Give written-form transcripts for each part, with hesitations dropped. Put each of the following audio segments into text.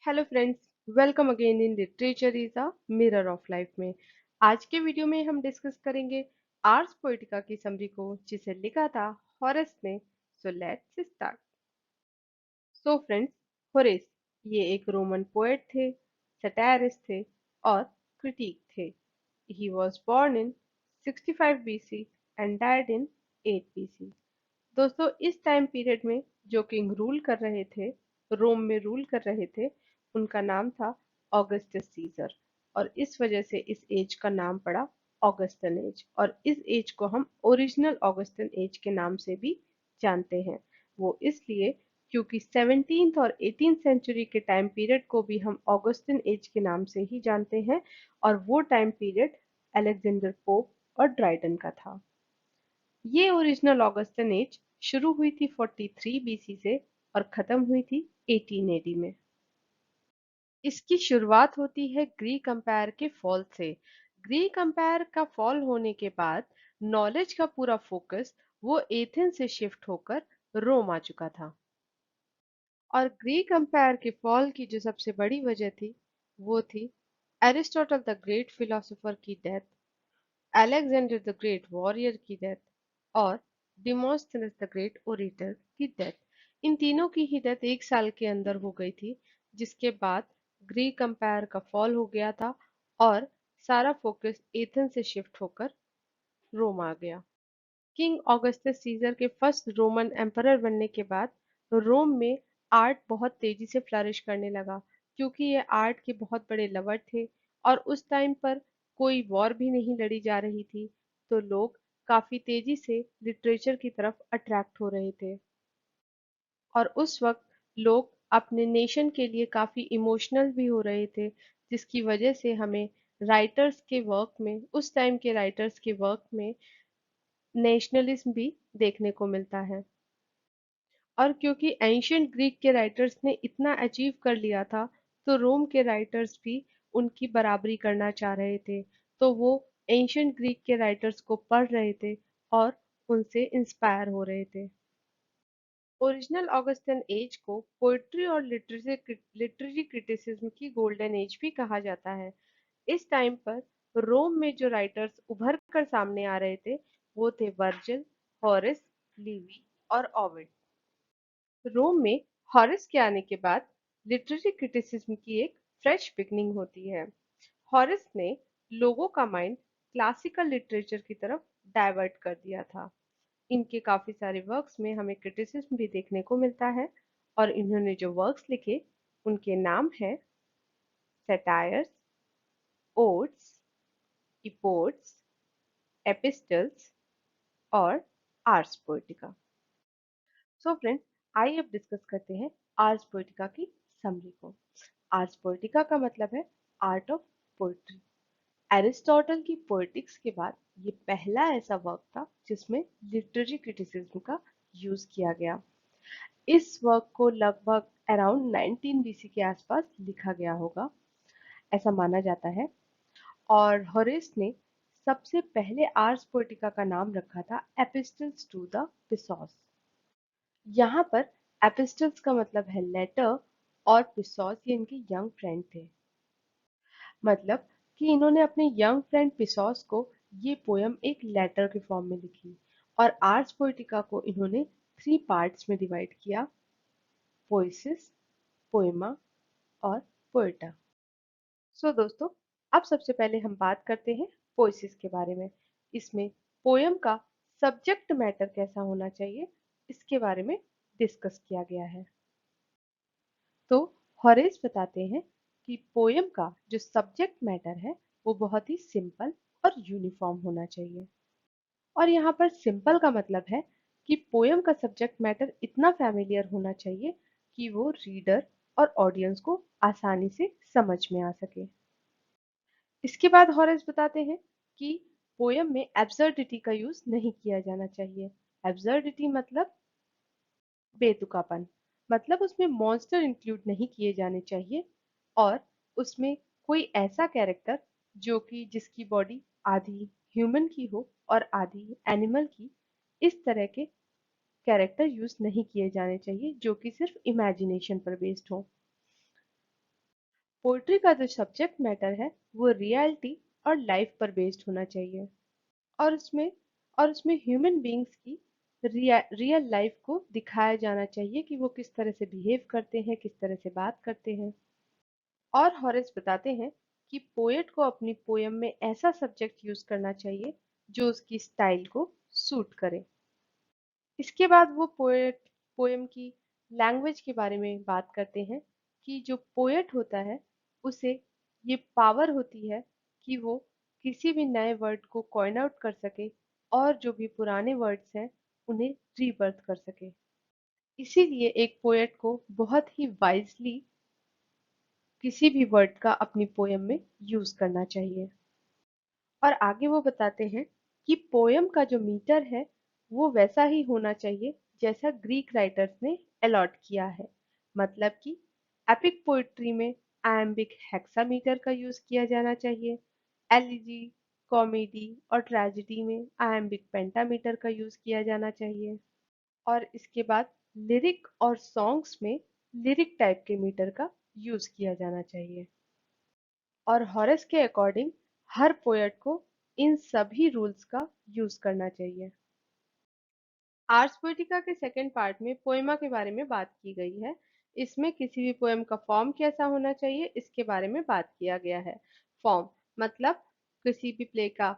Hello friends, welcome again in literature is a mirror of life में। आज के video में हम डिस्कस करेंगे आर्स पोएटिका की समरी को जिसे लिखा था हॉरेस ने। So let's start. So friends, Horace ये एक रोमन पोएट थे, सटायरिस्ट थे और क्रिटिक थे। He was born in 65 BC and died in 8 BC। दोस्तों, इस टाइम पीरियड में जो किंग रूल कर रहे थे, रोम में रूल कर रहे थे, उनका नाम था ऑगस्टस सीजर। और इस वजह से इस एज का नाम पड़ा ऑगस्टन एज। और इस एज को हम ओरिजिनल ऑगस्टन एज के नाम से भी जानते हैं। वो इसलिए क्योंकि 17th और 18th सेंचुरी के टाइम पीरियड को भी हम ऑगस्टन एज के नाम से ही जानते हैं। और वो टाइम पीरियड अलेक्जेंडर पोप और ड्राइडन का था। ये ओरिजिनल ऑगस्टन एज शुरू हुई थी 43 बीसी से और खत्म हुई थी 18 एडी में। इसकी शुरुआत होती है ग्रीक एम्पायर के फॉल से। ग्रीक एम्पायर का फॉल होने के बाद नॉलेज का पूरा फोकस वो एथेंस से शिफ्ट होकर रोम आ चुका था। और ग्रीक एम्पायर के फॉल की जो सबसे बड़ी वजह थी वो थी एरिस्टोटल द ग्रेट फिलोसोफर की death, Alexander the great warrior की डेथ और डिमोस्थेनेस द ग्रेट ओरेटर की डेथ। इन तीनों की ही डेथ एक साल के अंदर हो गई थी, जिसके बाद ग्रीक एम्पायर का फॉल हो गया था और सारा फोकस एथेंस से शिफ्ट होकर रोम आ गया। किंग ऑगस्टस सीजर के फर्स्ट रोमन एम्परर बनने के बाद रोम में आर्ट बहुत तेजी से फ्लरिश करने लगा, क्योंकि ये आर्ट के बहुत बड़े लवर थे और उस टाइम पर कोई वॉर भी नहीं लड़ी जा रही थी, तो लोग काफी तेजी से लिटरेचर की तरफ अट्रैक्ट हो रहे थे। और उस वक्त लोग अपने नेशन के लिए काफी इमोशनल भी हो रहे थे, जिसकी वजह से हमें राइटर्स के वर्क में, उस टाइम के राइटर्स के वर्क में नेशनलिज्म भी देखने को मिलता है। और क्योंकि एंशियंट ग्रीक के राइटर्स ने इतना अचीव कर लिया था, तो रोम के राइटर्स भी उनकी बराबरी करना चाह रहे थे। तो वो एंशियंट ग्रीक के राइटर्स को पढ़ रहे थे और उनसे इंस्पायर हो रहे थे। ओरिजिनल ऑगस्टन एज को पोइट्री और लिटरेरी क्रिटिसिज्म की गोल्डन एज भी कहा जाता है। इस टाइम पर रोम में जो राइटर्स उभर कर सामने आ रहे थे वो थे वर्जिल, हॉरेस, लिवी और ओविड। रोम में हॉरेस के आने के बाद लिटरेरी क्रिटिसिज्म की एक फ्रेश बिगनिंग होती है। हॉरेस ने लोगों का माइंड क्लासिकल लिटरेचर की तरफ डाइवर्ट कर दिया था। इनके काफी सारे वर्क्स में हमें क्रिटिसिज्म भी देखने को मिलता है। और इन्होंने जो वर्क्स लिखे उनके नाम है सेटायर्स, ओड्स, इपोड्स, एपिस्टल्स और आर्स पोएटिका। सो फ्रेंड्स, आइए अब डिस्कस करते हैं आर्स पोएटिका की समरी को। आर्स पोएटिका का मतलब है आर्ट ऑफ पोएट्री। एरिस्टोटल की पोएटिक्स के बाद ये पहला ऐसा वर्क था जिसमें लिटरेरी क्रिटिसिज्म का यूज किया गया। इस वर्क को लगभग अराउंड 19 बीसी के आसपास लिखा गया होगा, ऐसा माना जाता है। और होरेस ने सबसे पहले आर्स पोएटिका का नाम रखा था एपिस्टल्स टू द पिसॉस। यहाँ पर एपिस्टल्स का मतलब है लेटर और पिसॉस ये इनके यंग फ्रेंड थे। मतलब कि इन्होंने अपने यंग फ्रेंड पिसॉस को ये पोयम एक लेटर के फॉर्म में लिखी। और आर्स पोएटिका को इन्होंने 3 पार्ट्स में डिवाइड किया: पोएसिस, पोएमा और पोएटा। सो दोस्तों, अब सबसे पहले हम बात करते हैं पोएसिस के बारे में। इसमें पोयम का सब्जेक्ट मैटर कैसा होना चाहिए, इसके बारे में डिस्कस किया गया है। तो हॉरेस बताते हैं कि पोयम का जो सब्जेक्ट मैटर है वो बहुत ही सिंपल और यूनिफॉर्म होना चाहिए। और यहाँ पर सिंपल का मतलब है कि पोयम का सब्जेक्ट मैटर इतना फैमिलियर होना चाहिए कि वो रीडर और ऑडियंस को आसानी से समझ में आ सके। इसके बाद हॉरेस बताते हैं कि पोयम में एब्सर्डिटी का यूज नहीं किया जाना चाहिए। एब्सर्डिटी मतलब बेतुकापन। मतलब उसमें मॉन्स्टर इंक्लूड नहीं किए जाने चाहिए और उसमें कोई ऐसा कैरेक्टर जो कि जिसकी बॉडी आधी ह्यूमन की हो और आधी एनिमल की, इस तरह के कैरेक्टर यूज नहीं किए जाने चाहिए जो कि सिर्फ इमेजिनेशन पर बेस्ड हो। पोएट्री का जो सब्जेक्ट मैटर है वो रियलिटी और लाइफ पर बेस्ड होना चाहिए और उसमें ह्यूमन बीइंग्स की रियल लाइफ को दिखाया जाना चाहिए कि वो किस तरह से बिहेव करते हैं, किस तरह से बात करते हैं। और हॉरेस बताते हैं कि पोएट को अपनी पोयम में ऐसा सब्जेक्ट यूज करना चाहिए जो उसकी स्टाइल को सूट करे। इसके बाद वो पोएम की लैंग्वेज के बारे में बात करते हैं कि जो पोएट होता है उसे ये पावर होती है कि वो किसी भी नए वर्ड को कॉइन आउट कर सके और जो भी पुराने वर्ड्स हैं उन्हें रीबर्थ कर सके। इसीलिए एक पोएट को बहुत ही वाइजली किसी भी वर्ड का अपनी पोयम में यूज करना चाहिए। और आगे वो बताते हैं कि पोयम का जो मीटर है वो वैसा ही होना चाहिए जैसा ग्रीक राइटर्स ने अलॉट किया है। मतलब कि एपिक पोइट्री में आयम्बिक हेक्सामीटर का यूज किया जाना चाहिए। एलिजी, कॉमेडी और ट्रेजेडी में आयम्बिक पेंटामीटर का यूज किया जाना चाहिए। और इसके बाद लिरिक और सॉन्ग्स में लिरिक टाइप के मीटर का यूज किया जाना चाहिए। और हॉरेस के अकॉर्डिंग हर पोएट को इन सभी रूल्स का यूज करना चाहिए। आर्स पोएटिका के सेकंड पार्ट में पोएमा के बारे में बात की गई है। इसमें किसी भी पोएम का फॉर्म कैसा होना चाहिए इसके बारे में बात किया गया है। फॉर्म मतलब किसी भी प्ले का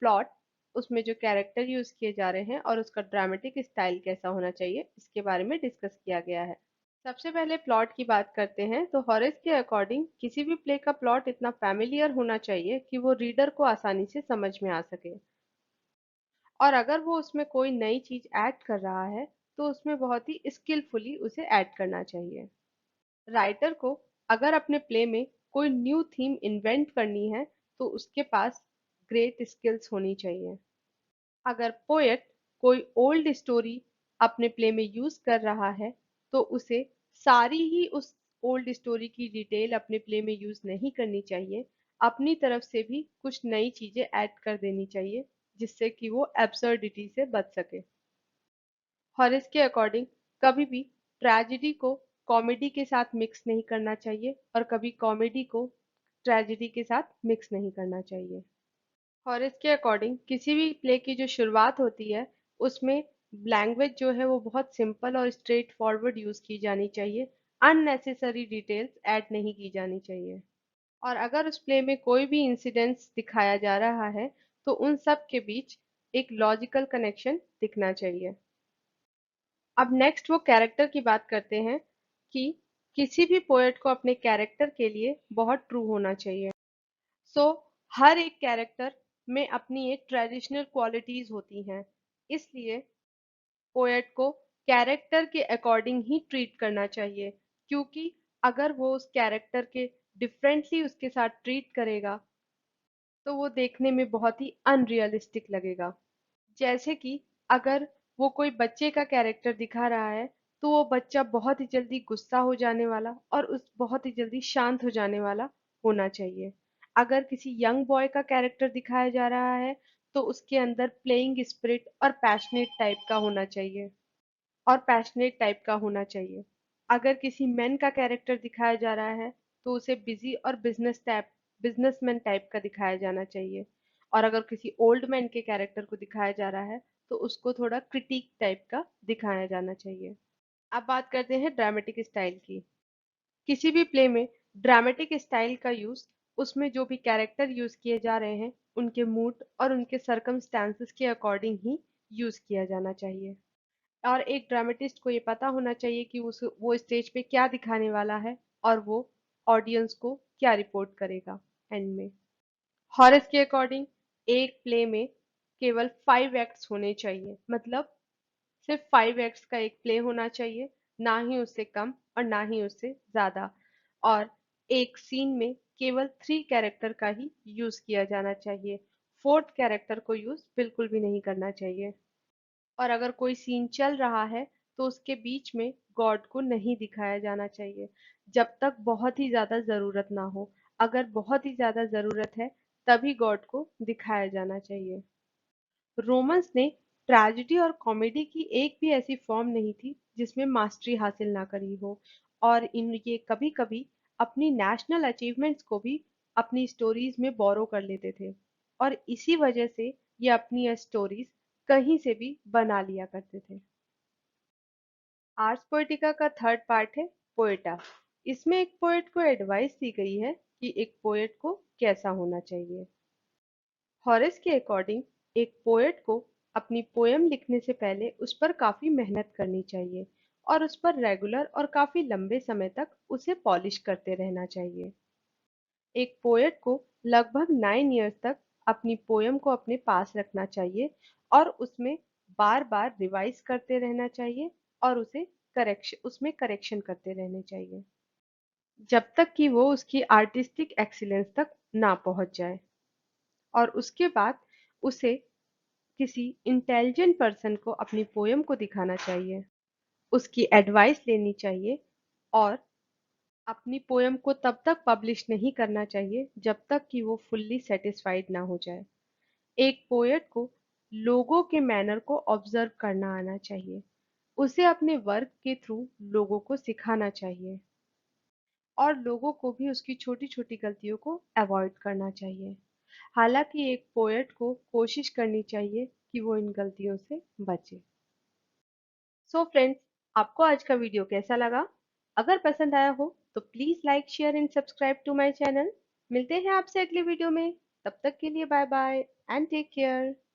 प्लॉट, उसमें जो कैरेक्टर यूज किए जा रहे हैं और उसका ड्रामेटिक स्टाइल कैसा होना चाहिए इसके बारे में डिस्कस किया गया है। सबसे पहले प्लॉट की बात करते हैं तो हॉरेस के अकॉर्डिंग किसी भी प्ले का प्लॉट इतना फैमिलियर होना चाहिए कि वो रीडर को आसानी से समझ में आ सके। और अगर वो उसमें कोई नई चीज ऐड कर रहा है तो उसमें बहुत ही स्किलफुली उसे ऐड करना चाहिए। राइटर को अगर अपने प्ले में कोई न्यू थीम इन्वेंट करनी है तो उसके पास ग्रेट स्किल्स होनी चाहिए। अगर पोएट कोई ओल्ड स्टोरी अपने प्ले में यूज कर रहा है तो उसे सारी ही उस ओल्ड स्टोरी की डिटेल अपने प्ले में यूज नहीं करनी चाहिए। अपनी तरफ से भी कुछ नई चीजें ऐड कर देनी चाहिए जिससे कि वो एब्सर्डिटी से बच सके। हॉरिस के अकॉर्डिंग कभी भी ट्रेजेडी को कॉमेडी के साथ मिक्स नहीं करना चाहिए और कभी कॉमेडी को ट्रेजेडी के साथ मिक्स नहीं करना चाहिए। हॉरेस के अकॉर्डिंग किसी भी प्ले की जो शुरुआत होती है उसमें लैंग्वेज जो है वो बहुत सिंपल और स्ट्रेट फॉरवर्ड यूज की जानी चाहिए। अननेसेसरी डिटेल्स ऐड नहीं की जानी चाहिए। और अगर उस प्ले में कोई भी इंसिडेंट्स दिखाया जा रहा है तो उन सब के बीच एक लॉजिकल कनेक्शन दिखना चाहिए। अब नेक्स्ट वो कैरेक्टर की बात करते हैं कि किसी भी पोएट को अपने कैरेक्टर के लिए बहुत ट्रू होना चाहिए। सो हर एक कैरेक्टर में अपनी एक ट्रेडिशनल क्वालिटीज होती हैं। इसलिए पोएट को कैरेक्टर के अकॉर्डिंग ही ट्रीट करना चाहिए क्योंकि अगर वो उस कैरेक्टर के डिफरेंटली उसके साथ ट्रीट करेगा तो वो देखने में बहुत ही अनरियलिस्टिक लगेगा। जैसे कि अगर वो कोई बच्चे का कैरेक्टर दिखा रहा है तो वो बच्चा बहुत ही जल्दी गुस्सा हो जाने वाला और उस बहुत ही जल्दी शांत हो जाने वाला होना चाहिए। अगर किसी यंग बॉय का कैरेक्टर दिखाया जा रहा है तो उसके अंदर प्लेइंग स्पिरिट और पैशनेट टाइप का होना चाहिए। अगर किसी मैन का कैरेक्टर दिखाया जा रहा है तो उसे बिजी और बिजनेसमैन टाइप का दिखाया जाना चाहिए। और अगर किसी ओल्ड मैन के कैरेक्टर को दिखाया जा रहा है तो उसको थोड़ा क्रिटिक टाइप का दिखाया जाना चाहिए। अब बात करते हैं ड्रामेटिक स्टाइल की। किसी भी प्ले में ड्रामेटिक स्टाइल का यूज उसमें जो भी कैरेक्टर यूज किए जा रहे हैं उनके मूड और उनके सर्कमस्टांसेस के अकॉर्डिंग ही यूज किया जाना चाहिए। और एक ड्रामेटिस्ट को ये पता होना चाहिए कि वो स्टेज पे क्या दिखाने वाला है और वो ऑडियंस को क्या रिपोर्ट करेगा एंड में। हॉरेस के अकॉर्डिंग एक प्ले में केवल 5 एक्ट्स होने चाहिए। मतलब सिर्फ 5 एक्ट्स का एक प्ले होना चाहिए, ना ही उससे कम और ना ही उससे ज्यादा। और एक सीन में केवल 3 कैरेक्टर का ही यूज किया जाना चाहिए। फोर्थ कैरेक्टर को यूज बिल्कुल भी नहीं करना चाहिए। और अगर कोई सीन चल रहा है तो उसके बीच में गॉड को नहीं दिखाया जाना चाहिए जब तक बहुत ही ज्यादा जरूरत ना हो। अगर बहुत ही ज्यादा जरूरत है तभी गॉड को दिखाया जाना चाहिए। रोमन्स ने ट्रेजेडी और कॉमेडी की एक भी ऐसी फॉर्म नहीं थी जिसमें मास्टरी हासिल ना करी हो। और इन ये कभी कभी अपनी नेशनल अचीवमेंट्स को भी अपनी स्टोरीज में बोरो कर लेते थे और इसी वजह से ये अपनी स्टोरीज कहीं से भी बना लिया करते थे। आर्स पोएटिका का थर्ड पार्ट है पोएटा। इसमें एक पोएट को एडवाइस दी गई है कि एक पोएट को कैसा होना चाहिए। हॉरेस के अकॉर्डिंग एक पोएट को अपनी पोयम लिखने से पहले उस पर काफी मेहनत करनी चाहिए और उस पर रेगुलर और काफी लंबे समय तक उसे पॉलिश करते रहना चाहिए। एक पोएट को लगभग 9 इयर्स तक अपनी पोयम को अपने पास रखना चाहिए और उसमें बार-बार रिवाइज करते रहना चाहिए और उसे करेक्शन उसमें करेक्शन करते रहने चाहिए जब तक कि वो उसकी आर्टिस्टिक एक्सीलेंस तक ना पहुंच जाए। और उसके बाद उसे किसी इंटेलिजेंट पर्सन को अपनी पोयम को दिखाना चाहिए, उसकी एडवाइस लेनी चाहिए और अपनी पोयम को तब तक पब्लिश नहीं करना चाहिए जब तक कि वो फुल्ली सेटिस्फाइड ना हो जाए। एक पोएट को लोगों के मैनर को ऑब्जर्व करना आना चाहिए। उसे अपने वर्क के थ्रू लोगों को सिखाना चाहिए और लोगों को भी उसकी छोटी-छोटी गलतियों को अवॉइड करना चाहिए। हालांकि एक पोएट को कोशिश करनी चाहिए कि वो इन गलतियों से बचे। सो फ्रेंड्स, आपको आज का वीडियो कैसा लगा? अगर पसंद आया हो तो please like share and subscribe to my channel. मिलते हैं आपसे अगले वीडियो में। तब तक के लिए bye bye and take care.